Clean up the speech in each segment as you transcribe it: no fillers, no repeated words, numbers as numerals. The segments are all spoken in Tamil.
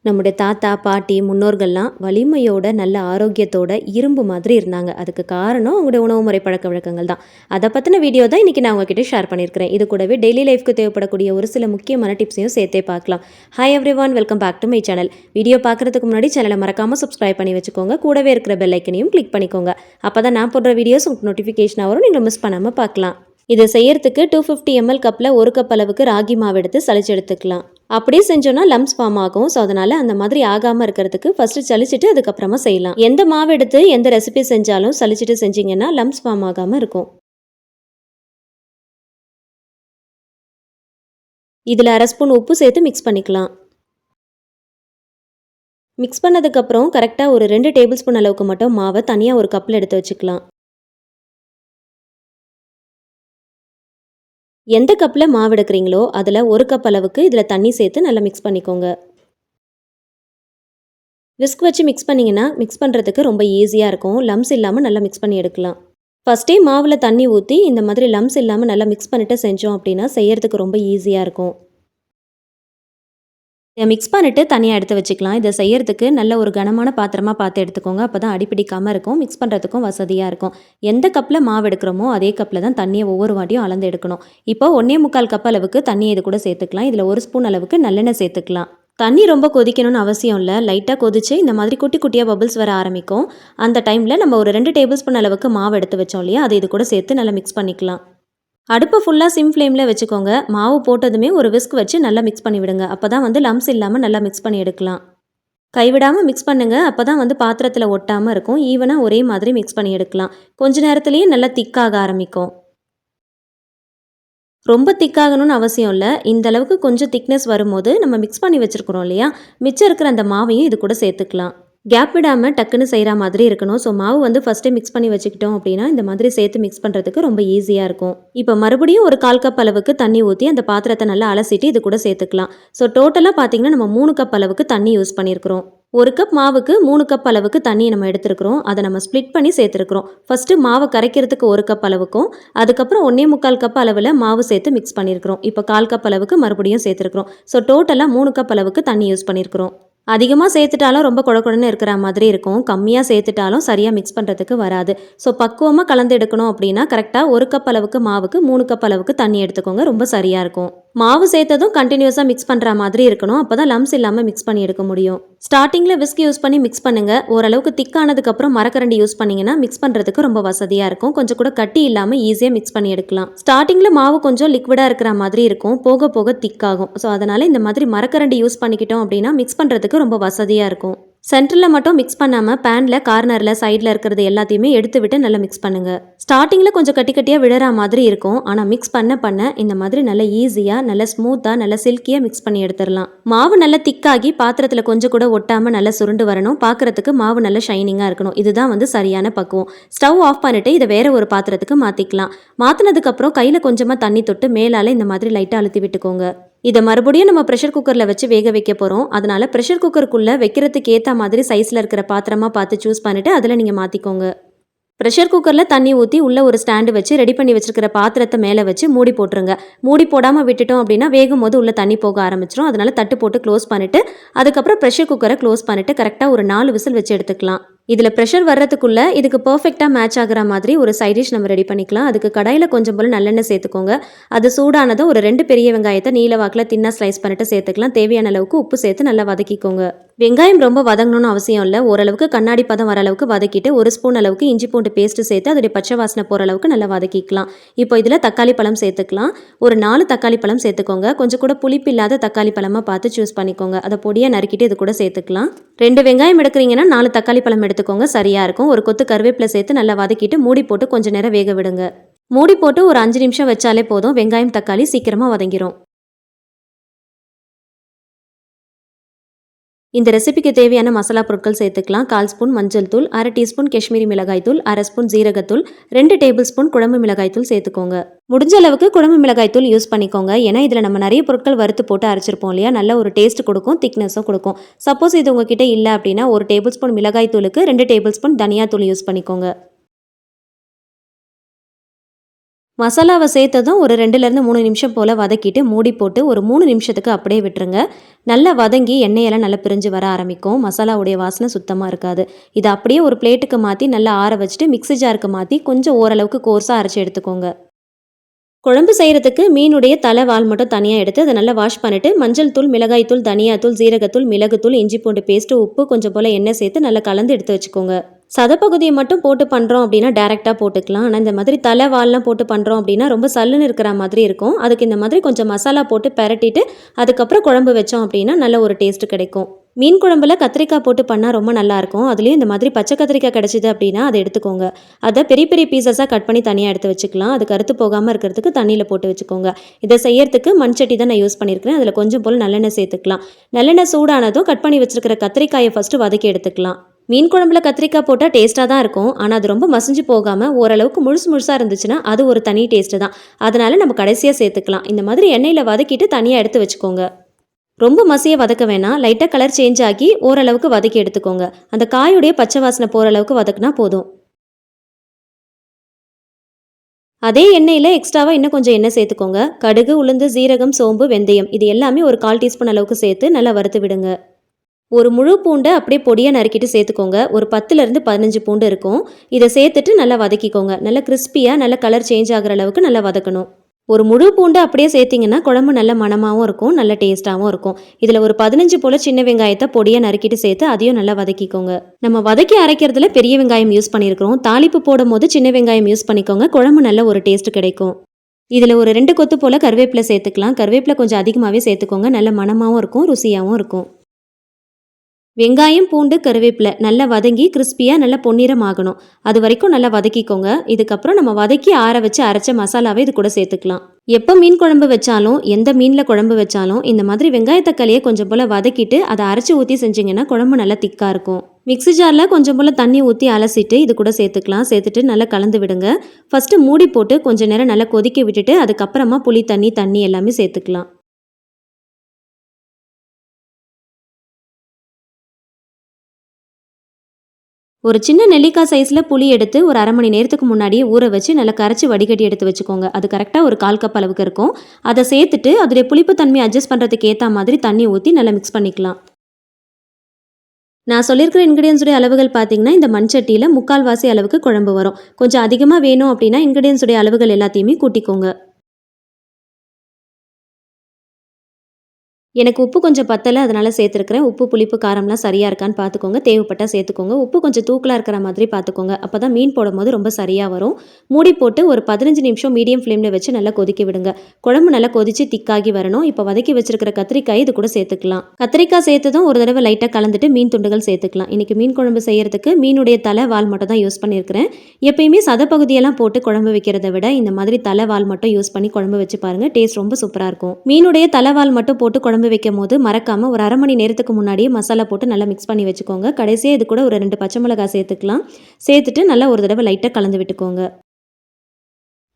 நம்முடைய தாத்தா, பாட்டி, முன்னோர்கள்லாம் வலிமையோட, நல்ல ஆரோக்கியத்தோட, இரும்பு மாதிரி இருந்தாங்க. அதுக்கு காரணம் அவங்களுடைய உணவு முறை பழக்கவழக்கங்கள் தான். அத பத்தின வீடியோ தான் இன்னைக்கு நான் உங்ககிட்ட ஷேர் பண்ணியிருக்கிறேன். இது கூடவே டெய்லி லைஃப்க்கு தேவைப்படக்கூடிய ஒரு சில முக்கியமான டிப்ஸையும் சேர்த்தே பார்க்கலாம். Hi everyone, welcome back to my channel. Video பார்க்குறதுக்கு முன்னாடி சேனலை மறக்காம சப்ஸ்கிரைப் பண்ணி வச்சுக்கோங்க. கூடவே இருக்கிற பெல் ஐக்கனையும் கிளிக் பண்ணிக்கோங்க. அப்பதான் நான் போடுற வீடியோஸ் உங்களுக்கு நோட்டிஃபிகேஷனாக வரும். நீங்கள் மிஸ் பண்ணாமல் பார்க்கலாம். இதை செய்யறதுக்கு 250 ml கப்பில் 1 கப் அளவுக்கு ராகி மாவு எடுத்து சளிச்சு எடுத்துக்கலாம். அப்படியே செஞ்சோன்னா லம்ஸ் ஃபார்ம் ஆகும். ஸோ அதனால் அந்த மாதிரி ஆகாமல் இருக்கிறதுக்கு ஃபஸ்ட்டு சளிச்சிட்டு அதுக்கப்புறமா செய்யலாம். எந்த மாவு எடுத்து எந்த ரெசிபி செஞ்சாலும் சளிச்சிட்டு செஞ்சிங்கன்னா லம்ஸ் ஃபார்ம் ஆகாமல் இருக்கும். இதில் 1/2 ஸ்பூன் உப்பு சேர்த்து மிக்ஸ் பண்ணிக்கலாம். மிக்ஸ் பண்ணதுக்கப்புறம் கரெக்டாக ஒரு 2 டேபிள் ஸ்பூன் அளவுக்கு மட்டும் மாவை தனியாக ஒரு கப்பில் எடுத்து வச்சுக்கலாம். எந்த கப்பில் மாவு எடுக்கிறீங்களோ அதில் 1 கப் அளவுக்கு இதில் தண்ணி சேர்த்து நல்லா மிக்ஸ் பண்ணிக்கோங்க. விஸ்க் வச்சு மிக்ஸ் பண்ணிங்கன்னா மிக்ஸ் பண்ணுறதுக்கு ரொம்ப ஈஸியாக இருக்கும். லம்ஸ் இல்லாமல் நல்லா மிக்ஸ் பண்ணி எடுக்கலாம். ஃபஸ்ட்டே மாவில் தண்ணி ஊற்றி இந்த மாதிரி லம்ஸ் இல்லாமல் நல்லா மிக்ஸ் பண்ணிவிட்டு செஞ்சோம் அப்படின்னா செய்யறதுக்கு ரொம்ப ஈஸியாக இருக்கும். இதை மிக்ஸ் பண்ணிவிட்டு தனியாக எடுத்து வச்சுக்கலாம். இதை செய்யறதுக்கு நல்ல ஒரு கனமான பாத்திரமாக பார்த்து எடுத்துக்கோங்க. அப்போ தான் அடிப்பிடிக்காமல் இருக்கும், மிக்ஸ் பண்ணுறதுக்கும் வசதியாக இருக்கும். எந்த கப்பில் மாவு எடுக்கிறோமோ அதே கப்பில் தான் தண்ணியை ஒவ்வொரு வாட்டியும் அளந்து எடுக்கணும். இப்போ 1.25 கப் அளவுக்கு தண்ணியை இது கூட சேர்த்துக்கலாம். இதில் 1 ஸ்பூன் அளவுக்கு நல்லெண்ணெய் சேர்த்துக்கலாம். தண்ணி ரொம்ப கொதிக்கணும்னு அவசியம் இல்லை. லைட்டாக கொதிச்சு இந்த மாதிரி குட்டி குட்டியாக பபிள்ஸ் வர ஆரம்பிக்கும். அந்த டைமில் நம்ம ஒரு 2 டேபிள் ஸ்பூன் அளவுக்கு மாவு எடுத்து வச்சோம் இல்லையா, அதை இது கூட சேர்த்து நல்லா மிக்ஸ் பண்ணிக்கலாம். அடுப்பை ஃபுல்லாக சிம் ஃப்ளேமில் வச்சுக்கோங்க. மாவு போட்டதுமே ஒரு விஸ்க் வச்சு நல்லா மிக்ஸ் பண்ணி விடுங்க. அப்போ தான் லம்ஸ் இல்லாமல் நல்லா மிக்ஸ் பண்ணி எடுக்கலாம். கைவிடாமல் மிக்ஸ் பண்ணுங்கள். அப்போ தான் பாத்திரத்தில் ஒட்டாமல் இருக்கும். ஈவனாக ஒரே மாதிரி மிக்ஸ் பண்ணி எடுக்கலாம். கொஞ்ச நேரத்துலேயே நல்லா திக்காக ஆரம்பிக்கும். ரொம்ப திக்காகணும்னு அவசியம் இல்லை. இந்த அளவுக்கு கொஞ்சம் திக்னஸ் வரும்போது நம்ம மிக்ஸ் பண்ணி வச்சுருக்குறோம் இல்லையா, மிச்சம் இருக்கிற அந்த மாவையும் இது கூட சேர்த்துக்கலாம். கேப் விடாமல் டக்குன்னு செய்கிற மாதிரி இருக்கணும். ஸோ மாவு ஃபஸ்ட்டே மிக்ஸ் பண்ணி வச்சுக்கிட்டோம் அப்படின்னா இந்த மாதிரி சேர்த்து மிக்ஸ் பண்ணுறதுக்கு ரொம்ப ஈஸியாக இருக்கும். இப்போ மறுபடியும் ஒரு 1/4 கப் அளவுக்கு தண்ணி ஊற்றி அந்த பாத்திரத்தை நல்லா அலசிட்டு இது கூட சேர்த்துக்கலாம். ஸோ டோட்டலாக பார்த்தீங்கன்னா நம்ம 3 கப் அளவுக்கு தண்ணி யூஸ் பண்ணியிருக்கிறோம். 1 கப் மாவுக்கு 3 கப் அளவுக்கு தண்ணியை நம்ம எடுத்துருக்கிறோம். அதை நம்ம ஸ்ப்ளிட் பண்ணி சேர்த்துருக்குறோம். ஃபஸ்ட்டு மாவை கரைக்கிறதுக்கு 1 கப் அளவுக்கும், அதுக்கப்புறம் 1.25 கப் அளவில் மாவு சேர்த்து மிக்ஸ் பண்ணியிருக்கிறோம். இப்போ 1/4 கப் அளவுக்கு மறுபடியும் சேர்த்துருக்குறோம். ஸோ டோட்டலாக 3 கப் அளவுக்கு தண்ணி யூஸ் பண்ணியிருக்கிறோம். அதிகமாக சேர்த்துட்டாலும் ரொம்ப குழக்குழன்னு இருக்கிற மாதிரி இருக்கும். கம்மியாக சேர்த்துட்டாலும் சரியாக மிக்ஸ் பண்ணுறதுக்கு வராது. ஸோ பக்குவமாக கலந்து எடுக்கணும் அப்படின்னா கரெக்டாக 1 கப் அளவுக்கு மாவுக்கு 3 கப் அளவுக்கு தண்ணி எடுத்துக்கோங்க. ரொம்ப சரியாக இருக்கும். மாவு சேர்த்ததும் கண்டினியூஸாக மிக்ஸ் பண்ணுற மாதிரி இருக்கணும். அப்போ தான் லம்ஸ் இல்லாமல் மிக்ஸ் பண்ணி எடுக்க முடியும். ஸ்டார்டிங்கில் விஸ்க் யூஸ் பண்ணி மிக்ஸ் பண்ணுங்கள். ஓரளவுக்கு திக்கானதுக்கப்புறம் மரக்கரண்டி யூஸ் பண்ணிங்கன்னா மிக்ஸ் பண்ணுறதுக்கு ரொம்ப வசதியாக இருக்கும். கொஞ்சம் கூட கட்டி இல்லாமல் ஈஸியாக மிக்ஸ் பண்ணி எடுக்கலாம். ஸ்டார்டிங்கில் மாவு கொஞ்சம் லிக்விடாக இருக்கிற மாதிரி இருக்கும், போக போக திக்காகும். ஸோ அதனால் இந்த மாதிரி மரக்கரண்டி யூஸ் பண்ணிக்கிட்டோம் அப்படின்னா மிக்ஸ் பண்ணுறதுக்கு ரொம்ப வசதியாக இருக்கும். சென்டரில் மட்டும் மிக்ஸ் பண்ணாமல் பேனில் கார்னரில் சைடில் இருக்கிறது எல்லாத்தையுமே எடுத்து விட்டு நல்லா மிக்ஸ் பண்ணுங்கள். ஸ்டார்டிங்கில் கொஞ்சம் கட்டி கட்டியாக விழற மாதிரி இருக்கும். ஆனால் மிக்ஸ் பண்ண பண்ண இந்த மாதிரி நல்ல ஈஸியாக, நல்ல ஸ்மூத்தாக, நல்ல சில்கியாக மிக்ஸ் பண்ணி எடுத்துடலாம். மாவு நல்லா திக்காகி பாத்திரத்தில் கொஞ்சம் கூட ஒட்டாமல் நல்லா சுருண்டு வரணும். பார்க்குறதுக்கு மாவு நல்ல ஷைனிங்காக இருக்கணும். இதுதான் சரியான பக்குவம். ஸ்டவ் ஆஃப் பண்ணிவிட்டு இதை வேற ஒரு பாத்திரத்துக்கு மாற்றிக்கலாம். மாற்றினதுக்கப்புறம் கையில் கொஞ்சமாக தண்ணி தொட்டு மேலால் இந்த மாதிரி லைட்டாக அழுத்தி விட்டுக்கோங்க. இதை மறுபடியும் நம்ம ப்ரெஷர் குக்கரில் வச்சு வேக வைக்க போகிறோம். அதனால் ப்ரெஷர் குக்கருக்குள்ளே வைக்கிறதுக்கு ஏற்ற மாதிரி சைஸில் இருக்கிற பாத்திரமாக பார்த்து சூஸ் பண்ணிவிட்டு அதில் நீங்கள் மாற்றிக்கோங்க. ப்ரெஷர் குக்கரில் தண்ணி ஊற்றி உள்ளே ஒரு ஸ்டாண்டு வச்சு ரெடி பண்ணி வச்சுருக்கிற பாத்திரத்தை மேலே வச்சு மூடி போட்டுருங்க. மூடி போடாமல் விட்டுட்டோம் அப்படின்னா வேகும் போது உள்ளே தண்ணி போக ஆரம்பிச்சிடும். அதனால் தட்டு போட்டு க்ளோஸ் பண்ணிவிட்டு அதுக்கப்புறம் ப்ரெஷர் குக்கரை க்ளோஸ் பண்ணிவிட்டு கரெக்டாக ஒரு 4 விசில் வச்சு எடுத்துக்கலாம். இதில் ப்ரெஷர் வர்றதுக்குள்ளே இதுக்கு பர்ஃபெக்டாக மேட்ச் ஆகிற மாதிரி ஒரு சைட் டிஷ் நம்ம ரெடி பண்ணிக்கலாம். அதுக்கு கடாயில் கொஞ்சம் போல் நல்லெண்ணெய் சேர்த்துக்கோங்க. அது சூடானதும் ஒரு 2 பெரிய வெங்காயத்தை நீல வாக்கில் தின்னா ஸ்லைஸ் பண்ணிட்டு சேர்த்துக்கலாம். தேவையான அளவுக்கு உப்பு சேர்த்து நல்லா வதக்கிக்கோங்க. வெங்காயம் ரொம்ப வதங்கணும்னு அவசியம் இல்லை. ஓரளவுக்கு கண்ணாடி பதம் வர அளவுக்கு வதக்கிட்டு 1 ஸ்பூன் அளவுக்கு இஞ்சி பூண்டு பேஸ்ட்டு சேர்த்து அதோடைய பச்சை வாசனை போகிற அளவுக்கு நல்லா வதக்கிக்கலாம். இப்போ இதில் தக்காளி பழம் சேர்த்துக்கலாம். ஒரு 4 தக்காளி பழம் சேர்த்துக்கோங்க. கொஞ்சம் கூட புளிப்பு இல்லாத தக்காளி பழமாக பார்த்து சூஸ் பண்ணிக்கோங்க. அதை பொடியாக நறுக்கிட்டு இது கூட சேர்த்துக்கலாம். 2 வெங்காயம் எடுக்கிறீங்கன்னா 4 தக்காளி பழம் எடுத்துக்கோங்க, சரியாக இருக்கும். ஒரு கொத்து கருவேப்பிலை சேர்த்து நல்லா வதக்கிட்டு மூடி போட்டு கொஞ்சம் நேரம் வேக விடுங்க. மூடி போட்டு ஒரு 5 நிமிஷம் வச்சாலே போதும். வெங்காயம் தக்காளி சீக்கிரமாக வதங்கிரும். இந்த ரெசிபிக்கு தேவையான மசாலா பொருட்கள் சேர்த்துக்கலாம். 1/4 ஸ்பூன் மஞ்சள் தூள், 1/2 டீஸ்பூன் காஷ்மீரி மிளகாய் தூள், 1/2 ஸ்பூன் ஜீரகத்தூள், 2 டேபிள் ஸ்பூன் குழம்பு மிளகாய் தூள் சேர்த்துக்கோங்க. முடிஞ்ச அளவுக்கு குழம்பு மிளகாய் தூள் யூஸ் பண்ணிக்கோங்க. ஏன்னா இதில் நம்ம நிறைய பொருட்கள் வறுத்து போட்டு அரைச்சிருப்போம் இல்லையா, நல்ல ஒரு டேஸ்ட் கொடுக்கும், திக்னஸும் கொடுக்கும். சப்போஸ் இது உங்ககிட்ட இல்லை அப்படின்னா 1 டேபிள் ஸ்பூன் மிளகாய் தூளுக்கு 2 டேபிள் ஸ்பூன் தனியா தூள் யூஸ் பண்ணிக்கோங்க. மசாலாவை சேர்த்ததும் ஒரு 2லேருந்து 3 நிமிஷம் போல் வதக்கிட்டு மூடி போட்டு ஒரு 3 நிமிஷத்துக்கு அப்படியே விட்டுருங்க. நல்லா வதங்கி எண்ணெயெல்லாம் நல்லா பிரிஞ்சு வர ஆரம்பிக்கும். மசாலாவுடைய வாசனை சுத்தமாக இருக்காது. இதை அப்படியே ஒரு பிளேட்டுக்கு மாற்றி நல்லா ஆற வச்சுட்டு மிக்ஸி ஜாருக்கு மாற்றி கொஞ்சம் ஓரளவுக்கு கோர்ஸாக அரைச்சி எடுத்துக்கோங்க. குழம்பு செய்கிறதுக்கு மீனுடைய தலை வால் மட்டும் தனியாக எடுத்து அதை நல்லா வாஷ் பண்ணிவிட்டு மஞ்சள் தூள், மிளகாய் தூள், தனியாத்தூள், ஜீரகத்தூள், மிளகுத்தூள், இஞ்சி பூண்டு பேஸ்ட்டு, உப்பு கொஞ்சம் போல் எண்ணெய் சேர்த்து நல்லா கலந்து எடுத்து வச்சுக்கோங்க. சதப்பகுதியை மட்டும் போட்டு பண்ணுறோம் அப்படின்னா டேரெக்டாக போட்டுக்கலாம். ஆனால் இந்த மாதிரி தலை வால்லாம் போட்டு பண்ணுறோம் அப்படின்னா ரொம்ப சல்லுன்னு இருக்கிற மாதிரி இருக்கும். அதுக்கு இந்த மாதிரி கொஞ்சம் மசாலா போட்டு பெரட்டிட்டு அதுக்கப்புறம் குழம்பு வச்சோம் அப்படின்னா நல்ல ஒரு டேஸ்ட்டு கிடைக்கும். மீன் குழம்புல கத்திரிக்காய் போட்டு பண்ணால் ரொம்ப நல்லாயிருக்கும். அதுலேயும் இந்த மாதிரி பச்சை கத்திரிக்காய் கிடச்சிது அப்படின்னா அதை எடுத்துக்கோங்க. அதை பெரிய பெரிய பீசஸாக கட் பண்ணி தனியாக எடுத்து வச்சுக்கலாம். அது கருத்து போகாமல் இருக்கிறதுக்கு தண்ணியில் போட்டு வச்சுக்கோங்க. இதை செய்யறதுக்கு மண்சட்டி தான் நான் யூஸ் பண்ணியிருக்கிறேன். அதில் கொஞ்சம் போல் நல்லெண்ணெய் சேர்த்துக்கலாம். நல்லெண்ணெய் சூடானதும் கட் பண்ணி வச்சுருக்கிற கத்திரிக்காயை ஃபஸ்ட்டு வதக்கி எடுத்துக்கலாம். மீன் குழம்புல கத்திரிக்காய் போட்டால் டேஸ்ட்டாக தான் இருக்கும். ஆனால் அது ரொம்ப மசிஞ்சு போகாமல் ஓரளவுக்கு முழுசாக இருந்துச்சுன்னா அது ஒரு தனி டேஸ்ட்டு தான். அதனால் நம்ம கடைசியாக சேர்த்துக்கலாம். இந்த மாதிரி எண்ணெயில் வதக்கிட்டு தனியாக எடுத்து வச்சுக்கோங்க. ரொம்ப மசிய வதக்க வேணாம். லைட்டாக கலர் சேஞ்ச் ஆகி ஓரளவுக்கு வதக்கி எடுத்துக்கோங்க. அந்த காயுடைய பச்சை வாசனை போகிற அளவுக்கு வதக்குனா போதும். அதே எண்ணெயில் எக்ஸ்ட்ராவாக இன்னும் கொஞ்சம் எண்ணெய் சேர்த்துக்கோங்க. கடுகு, உளுந்து, சீரகம், சோம்பு, வெந்தயம் இது எல்லாமே ஒரு 1/4 டீஸ்பூன் அளவுக்கு சேர்த்து நல்லா வறுத்து விடுங்க. ஒரு முழு பூண்டை அப்படியே பொடியாக நறுக்கிட்டு சேர்த்துக்கோங்க. ஒரு 10லேருந்து 15 பூண்டு இருக்கும். இதை சேர்த்துட்டு நல்லா வதக்கிக்கோங்க. நல்லா கிறிஸ்பியாக நல்லா கலர் சேஞ்ச் ஆகிற அளவுக்கு நல்லா வதக்கணும். ஒரு முழு பூண்டு அப்படியே சேர்த்திங்கன்னா குழம்பு நல்ல மணமாகவும் இருக்கும், நல்ல டேஸ்ட்டாகவும் இருக்கும். இதில் ஒரு 15 போல் சின்ன வெங்காயத்தை பொடியாக நறுக்கிட்டு சேர்த்து அதையும் நல்லா வதக்கிக்கோங்க. நம்ம வதக்கி அரைக்கிறதுல பெரிய வெங்காயம் யூஸ் பண்ணியிருக்கிறோம். தாளிப்பு போடும் போது சின்ன வெங்காயம் யூஸ் பண்ணிக்கோங்க. குழம்பு நல்ல ஒரு டேஸ்ட் கிடைக்கும். இதில் ஒரு 2 கொத்து போல் கருவேப்பிலை சேர்த்துக்கலாம். கருவேப்பிலை கொஞ்சம் அதிகமாகவே சேர்த்துக்கோங்க. நல்ல மணமாகவும் இருக்கும், ருசியாகவும் இருக்கும். வெங்காயம், பூண்டு, கருவேப்பிலை நல்லா வதங்கி கிறிஸ்பியாக நல்லா பொன்னிறம் ஆகணும். அது வரைக்கும் நல்லா வதக்கிக்கோங்க. இதுக்கப்புறம் நம்ம வதக்கி ஆற வச்சு அரைச்ச மசாலாவை இது கூட சேர்த்துக்கலாம். எப்போ மீன் குழம்பு வச்சாலும் எந்த மீனில் குழம்பு வச்சாலும் இந்த மாதிரி வெங்காய தக்காளியை கொஞ்சம் போல் வதக்கிட்டு அதை அரைச்சி ஊற்றி செஞ்சிங்கன்னா குழம்பு நல்லா திக்காக இருக்கும். மிக்ஸி ஜாரில் கொஞ்சம் போல் தண்ணி ஊற்றி அலசிட்டு இது கூட சேர்த்துக்கலாம். சேர்த்துட்டு நல்லா கலந்து விடுங்க. ஃபஸ்ட்டு மூடி போட்டு கொஞ்சம் நேரம் நல்லா கொதிக்க விட்டுட்டு அதுக்கப்புறமா புளி தண்ணி எல்லாமே சேர்த்துக்கலாம். ஒரு சின்ன நெல்லிக்காய் சைஸில் புளி எடுத்து ஒரு 1/2 மணி நேரத்துக்கு முன்னாடியே ஊற வச்சு நல்லா கரைச்சி வடிகட்டி எடுத்து வச்சுக்கோங்க. அது கரெக்டாக ஒரு 1/4 கப் அளவுக்கு இருக்கும். அதை சேர்த்துட்டு அதோடைய புளிப்பு தன்மை அட்ஜஸ்ட் பண்ணுறதுக்கு ஏற்ற மாதிரி தண்ணி ஊற்றி நல்லா மிக்ஸ் பண்ணிக்கலாம். நான் சொல்லியிருக்கிற இன்கிரியன்ஸுடைய அளவுகள் பார்த்தீங்கன்னா இந்த மண்சட்டியில் 3/4 வாசி அளவுக்கு குழம்பு வரும். கொஞ்சம் அதிகமாக வேணும் அப்படின்னா இன்கிரியன்ஸுடைய அளவுகள் எல்லாத்தையுமே கூட்டிக்கோங்க. எனக்கு உப்பு கொஞ்சம் பத்தலை, அதனால் சேர்த்துருக்கிறேன். உப்பு, புளிப்பு, காரம்லாம் சரியாக இருக்கான்னு பார்த்துக்கோங்க. தேவைப்பட்டால் சேர்த்துக்கோங்க. உப்பு கொஞ்சம் தூக்கலாக இருக்கிற மாதிரி பார்த்துக்கோங்க. அப்போ தான் மீன் போடும்போது ரொம்ப சரியாக வரும். மூடி போட்டு ஒரு 15 நிமிஷம் மீடியம் ஃப்ளேமில் வச்சு நல்லா கொதிக்க விடுங்க. குழம்பு நல்லா கொதித்து திக்காகி வரணும். இப்போ வதக்கி வச்சிருக்கிற கத்திரிக்காய் இது கூட சேர்த்துக்கலாம். கத்திரிக்காய் சேர்த்ததும் ஒரு தடவை லைட்டாக கலந்துட்டு மீன் துண்டுகள் சேர்த்துக்கலாம். இன்றைக்கி மீன் குழம்பு செய்கிறதுக்கு மீனுடைய தலை வால் மட்டும் தான் யூஸ் பண்ணியிருக்கிறேன். எப்பயுமே சதப்பகுதியெல்லாம் போட்டு குழம்பு வைக்கிறத விட இந்த மாதிரி தலை வால் மட்டும் யூஸ் பண்ணி குழம்பு வச்சு பாருங்கள். டேஸ்ட் ரொம்ப சூப்பராக இருக்கும். மீனுடைய தலைவால் மட்டும் போட்டு குழம்பு வைக்கும் போது மறக்காமல் ஒரு 1/2 மணி நேரத்துக்கு முன்னாடியே மசாலா போட்டு நல்லா மிக்ஸ் பண்ணி வச்சுக்கோங்க. கடைசியாக இது கூட ஒரு 2 பச்சை மிளகாய் சேர்த்துக்கலாம். சேர்த்துட்டு நல்லா ஒரு தடவை லைட்டாக கலந்து விட்டுக்கோங்க.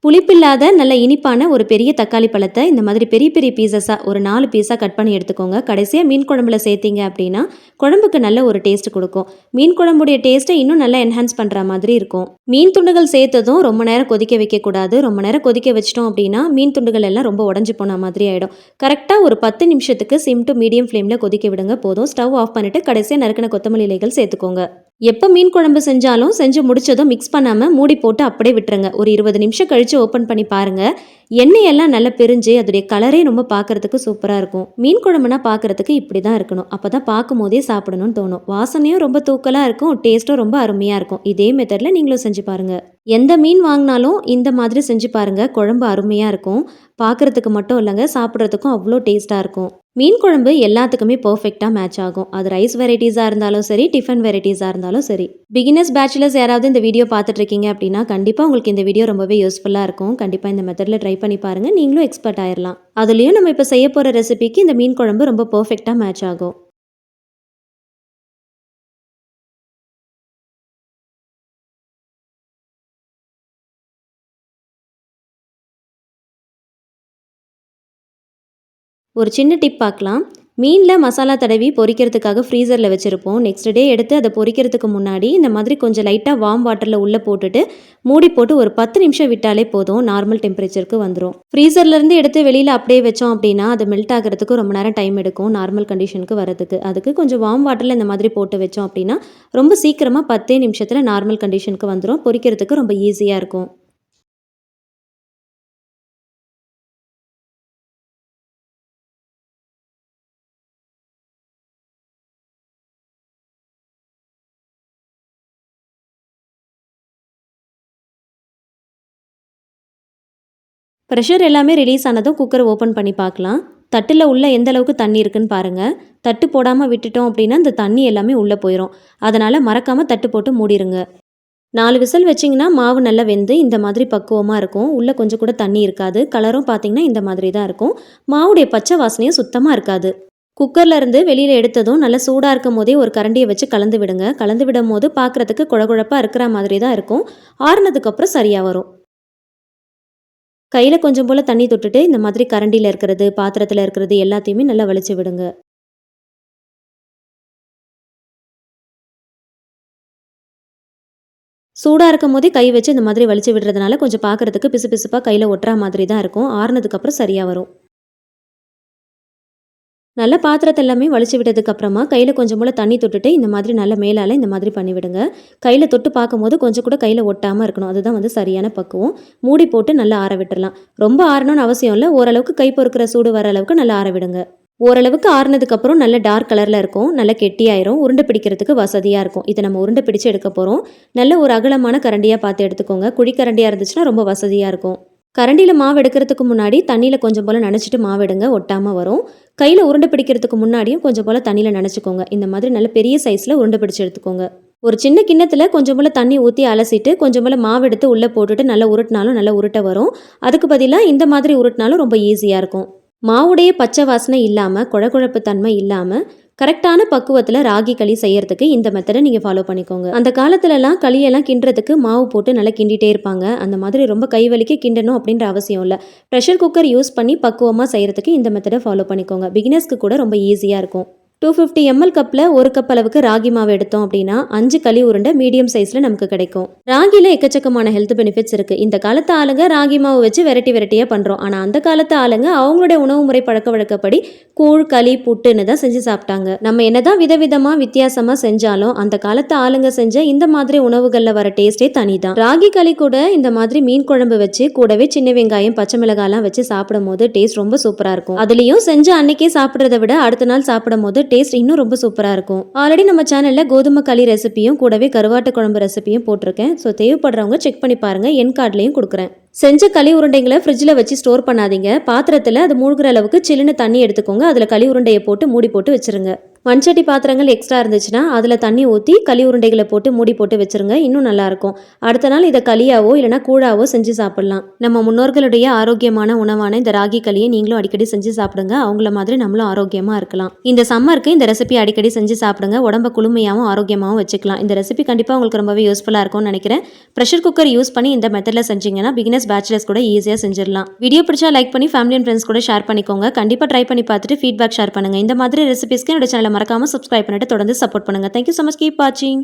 புளிப்பில்லாத நல்ல இனிப்பான ஒரு பெரிய தக்காளி பழத்தை இந்த மாதிரி பெரிய பெரிய பீசஸாக ஒரு 4 பீஸாக கட் பண்ணி எடுத்துக்கோங்க. கடைசியாக மீன் குழம்புல சேர்த்திங்க அப்படின்னா குழம்புக்கு நல்ல ஒரு டேஸ்ட் கொடுக்கும். மீன் குழம்புடைய டேஸ்ட்டை இன்னும் நல்லா என்ஹான்ஸ் பண்ணுற மாதிரி இருக்கும். மீன் துண்டுகள் சேர்த்ததும் ரொம்ப நேரம் கொதிக்க வைக்கக்கூடாது. ரொம்ப நேரம் கொதிக்க வச்சிட்டோம் அப்படின்னா மீன் துண்டுகள் எல்லாம் ரொம்ப உடஞ்சி போன மாதிரி ஆகிடும். கரெக்டாக ஒரு 10 நிமிஷத்துக்கு சிம் டு மீடியம் ஃப்ளேமில் கொதிக்க விடுங்க போதும். ஸ்டவ் ஆஃப் பண்ணிவிட்டு கடைசியாக நறுக்கின கொத்தமல்லி இலைகள் சேர்த்துக்கோங்க. எப்போ மீன் குழம்பு செஞ்சாலும் செஞ்சு முடிச்சதும் மிக்ஸ் பண்ணாமல் மூடி போட்டு அப்படியே விட்டுருங்க. ஒரு 20 நிமிஷம் கழித்து ஓப்பன் பண்ணி பாருங்கள். எண்ணெயெல்லாம் நல்லா பிரிஞ்சு அதோடைய கலரே ரொம்ப பார்க்குறதுக்கு சூப்பராக இருக்கும். மீன் குழம்புனா பார்க்குறதுக்கு இப்படி தான் இருக்கணும். அப்போ தான் பார்க்கும் போதே சாப்பிடணும்னு தோணும். வாசனையும் ரொம்ப தூக்கலாக இருக்கும், டேஸ்ட்டும் ரொம்ப அருமையாக இருக்கும். இதே மெத்தடில் நீங்களும் செஞ்சு பாருங்கள். எந்த மீன் வாங்கினாலும் இந்த மாதிரி செஞ்சு பாருங்கள். குழம்பு அருமையாக இருக்கும். பார்க்குறதுக்கு மட்டும் இல்லைங்க, சாப்பிட்றதுக்கும் அவ்வளோ டேஸ்ட்டாக இருக்கும். மீன் குழம்பு எல்லாத்துக்குமே பர்ஃபெக்டாக மேட்ச் ஆகும். அது ரைஸ் வெரைட்டிஸாக இருந்தாலும் சரி, டிஃபன் வெரைட்டிஸாக இருந்தாலும் சரி. பிகினர்ஸ் பேச்சுலர்ஸ் யாராவது இந்த வீடியோ பார்த்துட்டு இருக்கீங்க அப்படின்னா கண்டிப்பாக உங்களுக்கு இந்த வீடியோ ரொம்பவே யூஸ்ஃபுல்லாக இருக்கும். கண்டிப்பாக இந்த மெத்தடில் ட்ரை பண்ணி பாருங்கள். நீங்களும் எக்ஸ்பர்ட் ஆயிடலாம். அதுலேயும் நம்ம இப்போ செய்ய போகிற ரெசிபிக்கு இந்த மீன் குழம்பு ரொம்ப பர்ஃபெக்டாக மேட்ச் ஆகும். ஒரு சின்ன டிப் பார்க்கலாம். மீனில் மசாலா தடவி பொரிக்கிறதுக்காக ஃப்ரீசரில் வச்சுருப்போம். நெக்ஸ்ட் டே எடுத்து அதை பொரிக்கிறதுக்கு முன்னாடி இந்த மாதிரி கொஞ்சம் லைட்டாக வார்ம் வாட்டரில் உள்ளே போட்டுட்டு மூடி போட்டு ஒரு 10 நிமிஷம் விட்டாலே போதும், நார்மல் டெம்பரேச்சருக்கு வந்துடும். ஃப்ரீசர்லேருந்து எடுத்து வெளியில் அப்படியே வச்சோம் அப்படின்னா அது மெல்ட் ஆகிறதுக்கு ரொம்ப நேரம் டைம் எடுக்கும் நார்மல் கண்டிஷனுக்கு வரதுக்கு. அதுக்கு கொஞ்சம் வார்ம் வாட்டரில் இந்த மாதிரி போட்டு வச்சோம் அப்படின்னா ரொம்ப சீக்கிரமாக 10 நிமிஷத்தில் நார்மல் கண்டிஷனுக்கு வந்துடும். பொரிக்கிறதுக்கு ரொம்ப ஈஸியாக இருக்கும். ப்ரெஷர் எல்லாமே ரிலீஸ் ஆனதும் குக்கரை ஓப்பன் பண்ணி பார்க்கலாம். தட்டில் உள்ள எந்த அளவுக்கு தண்ணி இருக்குன்னு பாருங்கள். தட்டு போடாமல் விட்டுட்டோம் அப்படின்னா இந்த தண்ணி எல்லாமே உள்ளே போயிடும். அதனால் மறக்காமல் தட்டு போட்டு மூடிடுங்க. 4 விசில் வச்சிங்கன்னா மாவு நல்லா வெந்து இந்த மாதிரி பக்குவமாக இருக்கும். உள்ளே கொஞ்சம் கூட தண்ணி இருக்காது. கலரும் பார்த்திங்கன்னா இந்த மாதிரி தான் இருக்கும். மாவுடைய பச்சை வாசனையும் சுத்தமாக இருக்காது. குக்கரில் இருந்து வெளியில் எடுத்ததும் நல்லா சூடாக இருக்கும் போதே ஒரு கரண்டியை வச்சு கலந்து விடுங்க. கலந்து விடும் போது பார்க்குறதுக்கு குழகுழப்பாக இருக்கிற மாதிரி தான் இருக்கும். ஆறுனதுக்கப்புறம் சரியாக வரும். கையில் கொஞ்சம் போல் தண்ணி தொட்டுட்டு இந்த மாதிரி கரண்டியில் இருக்கிறது, பாத்திரத்தில் இருக்கிறது எல்லாத்தையுமே நல்லா வலிச்சு விடுங்க. சூடாக இருக்கும் போதே கை வச்சு இந்த மாதிரி வலிச்சு விடுறதுனால கொஞ்சம் பார்க்குறதுக்கு பிசு பிசுப்பாக கையில் ஒட்டுற மாதிரி தான் இருக்கும். ஆறுனதுக்கப்புறம் சரியாக வரும். நல்ல பாத்திரத்தை எல்லாமே வலிச்சு விட்டதுக்கு அப்புறமா கையில் கொஞ்சம் போல் தண்ணி தொட்டுட்டு இந்த மாதிரி நல்ல மேலால் இந்த மாதிரி பண்ணிவிடுங்க. கையில் தொட்டு பார்க்கும்போது கொஞ்சம் கூட கையில் ஒட்டாமல் இருக்கணும். அதுதான் சரியான பக்குவம். மூடி போட்டு நல்லா ஆற விட்டுறலாம். ரொம்ப ஆறணும்னு அவசியம் இல்லை. ஓரளவுக்கு கை பொறுக்கிற சூடு வர அளவுக்கு நல்லா ஆற விடுங்க. ஓரளவுக்கு ஆறுனதுக்கப்புறம் நல்ல டார்க் கலரில் இருக்கும். நல்ல கெட்டியாயிரும். உருண்டை பிடிக்கிறதுக்கு வசதியாக இருக்கும். இதை நம்ம உருண்டை பிடிச்சு எடுக்க போகிறோம். நல்ல ஒரு அகலமான கரண்டியாக பார்த்து எடுத்துக்கோங்க. குழிக்கரண்டியாக இருந்துச்சுன்னா ரொம்ப வசதியாக இருக்கும். கரண்டியில் மாவு எடுக்கிறதுக்கு முன்னாடி தண்ணியில் கொஞ்சம் போல் நனைச்சிட்டு மாவு எடுங்க, ஒட்டாமல் வரும். கையில் உருண்டை பிடிக்கிறதுக்கு முன்னாடியும் கொஞ்சம் போல் தண்ணியில் நனைச்சிக்கோங்க. இந்த மாதிரி நல்ல பெரிய சைஸில் உருண்டை பிடிச்சி எடுத்துக்கோங்க. ஒரு சின்ன கிண்ணத்தில் கொஞ்சம் போல் தண்ணி ஊற்றி அலசிட்டு கொஞ்சம் போல் மாவு எடுத்து உள்ளே போட்டுட்டு நல்லா உருட்டினாலும் நல்லா உருட்ட வரும். அதுக்கு பதிலாக இந்த மாதிரி உருட்டினாலும் ரொம்ப ஈஸியாக இருக்கும். மாவுடைய பச்சை வாசனை இல்லாமல் குழகுழப்பு தன்மை இல்லாமல் கரெக்டான பக்குவத்தில் ராகி களி செய்யறதுக்கு இந்த மெத்தடை நீங்கள் ஃபாலோ பண்ணிக்கோங்க. அந்த காலத்துலலாம் களியெல்லாம் கிண்டுறதுக்கு மாவு போட்டு நல்லா கிண்டிகிட்டே இருப்பாங்க. அந்த மாதிரி ரொம்ப கை வலிக்க கிண்டணும் அப்படின்ற அவசியம் இல்லை. ப்ரெஷர் குக்கர் யூஸ் பண்ணி பக்குவமாக செய்கிறதுக்கு இந்த மெத்தடை ஃபாலோ பண்ணிக்கோங்க. பிகினர்ஸ்க்கு கூட ரொம்ப ஈஸியாக இருக்கும். 250 ml கப்பில் 1 கப் அளவுக்கு ராகி மாவு எடுத்தோம் அப்படின்னா 5 களி உருண்டை மீடியம் சைஸில் நமக்கு கிடைக்கும். ராகியில் எக்கச்சக்கமான ஹெல்த் பெனிஃபிட்ஸ் இருக்குது. இந்த காலத்து ஆளுங்க ராகி மாவு வச்சு வெரைட்டியாக பண்ணுறோம். ஆனால் அந்த காலத்து ஆளுங்க அவங்களுடைய உணவு முறை பழக்க வழக்கப்படி கூழ் களி புட்டுன்னு தான் செஞ்சு சாப்பிட்டாங்க. நம்ம என்னதான் விதவிதமாக வித்தியாசமாக செஞ்சாலும் அந்த காலத்து ஆளுங்க செஞ்ச இந்த மாதிரி உணவுகளில் வர டேஸ்டே தனி தான். ராகி களி கூட இந்த மாதிரி மீன் குழம்பு வச்சு கூடவே சின்ன வெங்காயம் பச்சை மிளகாய்லாம் வச்சு சாப்பிடும் போது டேஸ்ட் ரொம்ப சூப்பராக இருக்கும். அதுலேயும் செஞ்ச அன்னைக்கே சாப்பிட்றத விட அடுத்த நாள் சாப்பிடும் போது டேஸ்ட் இன்னும் ரொம்ப சூப்பராக இருக்கும். ஆல்ரெடி நம்ம சேனலில் கோதுமை களி ரெசிபியும் கூடவே கருவாட்டு குழம்பு ரெசிபியும் போட்டிருக்கேன். ஸோ தேவைப்படுறவங்க செக் பண்ணி பாருங்கள். என் கார்ட்லேயும் கொடுக்குறேன். செஞ்ச களி உருண்டைங்களை ஃப்ரிட்ஜில் வச்சு ஸ்டோர் பண்ணாதீங்க. பாத்திரத்தில் அது மூழ்கிற அளவுக்கு சில்லுன்னு தண்ணி எடுத்துக்கோங்க. அதில் களி உருண்டையை போட்டு மூடி போட்டு வச்சுருங்க. மண்சட்டி பாத்திரங்கள் எக்ஸ்ட்ரா இருந்துச்சுன்னா அதில் தண்ணி ஊற்றி களி உருண்டைகளை போட்டு மூடி போட்டு வச்சுருங்க. இன்னும் நல்லாயிருக்கும். அடுத்த நாள் இதை களியாவோ இல்லைனா கூழாவோ செஞ்சு சாப்பிட்லாம். நம்ம முன்னோர்களுடைய ஆரோக்கியமான உணவான இந்த ராகி களியை நீங்களும் அடிக்கடி செஞ்சு சாப்பிடுங்க. அவங்கள மாதிரி நம்மளும் ஆரோக்கியமாக இருக்கலாம். இந்த சம்மருக்கு இந்த ரெசிபி அடிக்கடி செஞ்சு சாப்பிடுங்க. உடம்ப குளுமையாகவும் ஆரோக்கியமாகவும் வச்சுக்கலாம். இந்த ரெசிபி கண்டிப்பாக உங்களுக்கு ரொம்பவே யூஸ்ஃபுல்லாக இருக்கும்னு நினைக்கிறேன். ப்ரெஷர் குக்கர் யூஸ் பண்ணி இந்த மெத்தடில் செஞ்சீங்கன்னா பிகினர்ஸ் பேச்சுலர்ஸ் கூட ஈஸியாக செஞ்சிடலாம். வீடியோ பிடிச்சா லைக் பண்ணி ஃபேமிலி அண்ட் ஃப்ரெண்ட்ஸ் கூட ஷேர் பண்ணிக்கோங்க. கண்டிப்பாக ட்ரை பண்ணி பார்த்துட்டு ஃபீட்பேக் ஷேர் பண்ணுங்கள். இந்த மாதிரி ரெசிபிஸ்க்கு என்னோட சேனலை மறக்காமல் சப்ஸ்கிரைப் பண்ணிட்டு தொடர்ந்து சப்போர்ட் பண்ணுங்கள். Thank you so much. கீப் வாட்சிங்.